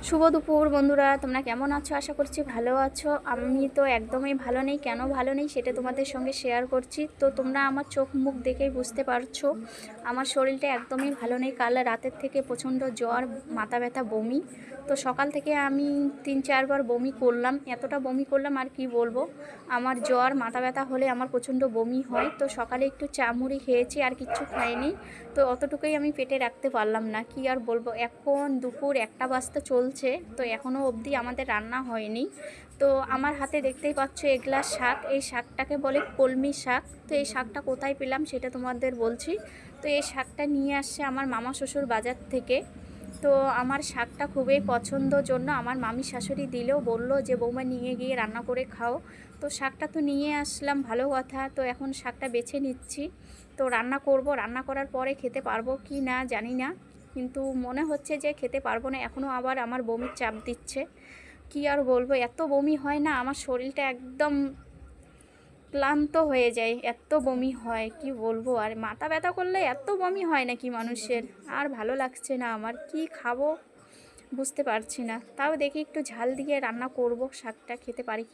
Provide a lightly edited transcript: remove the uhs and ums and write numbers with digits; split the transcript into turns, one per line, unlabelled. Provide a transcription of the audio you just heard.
শুভ দুপুর বন্ধুরা, তোমরা কেমন আছো? আশা করছি ভালো আছো। আমি তো একদমই ভালো নেই। কেন ভালো নেই সেটা তোমাদের সঙ্গে শেয়ার করছি। তো তোমরা আমার চোখ মুখ দেখেই বুঝতে পারছো আমার শরীরটা একদমই ভালো নেই। কাল রাতের থেকে প্রচণ্ড জ্বর, মাথা ব্যথা, বমি। তো সকাল থেকে আমি 3-4 বার বমি করলাম। এতটা বমি করলাম আর কি বলবো। আমার জ্বর মাথা ব্যথা হলে আমার প্রচণ্ড বমি হয়। তো সকালে একটু চা মুড়ি খেয়েছি, আর কিচ্ছু খাইনি। তো অতটুকুই আমি পেটে রাখতে পারলাম না, কি আর বলবো। এখন দুপুর 1টা বাজতে চলছে, তো এখনও অবধি আমাদের রান্না হয়নি। তো আমার হাতে দেখতেই পাচ্ছ এগুলা শাক, এই শাকটাকে বলে কলমি শাক। তো এই শাকটা কোথায় পেলাম সেটা তোমাদের বলছি। তো এই শাকটা নিয়ে আসছে আমার মামা শ্বশুর বাজার থেকে। তো আমার শাকটা খুবই পছন্দ, জন্য আমার মামি শাশুড়ি দিলেও বলল যে বৌমা নিয়ে গিয়ে রান্না করে খাও। তো শাকটা তো নিয়ে আসলাম, ভালো কথা। তো এখন শাকটা বেছে নিচ্ছি। তো রান্না করব, রান্না করার পরে খেতে পারবো কি না জানি না, কিন্তু মনে হচ্ছে যে খেতে পারবো না। এখনও আবার আমার বমির চাপ দিচ্ছে। কি আর বলবো, এত বমি হয় না, আমার শরীরটা একদম ক্লান্ত হয়ে যায়, এত বমি হয় কি বলবো। আর মাথা ব্যথা করলে এত বমি হয় নাকি মানুষের? আর ভালো লাগছে না আমার, কি খাবো বুঝতে পারছি না। তাও দেখি একটু ঝাল দিয়ে রান্না করব, শাকটা খেতে পারি কি।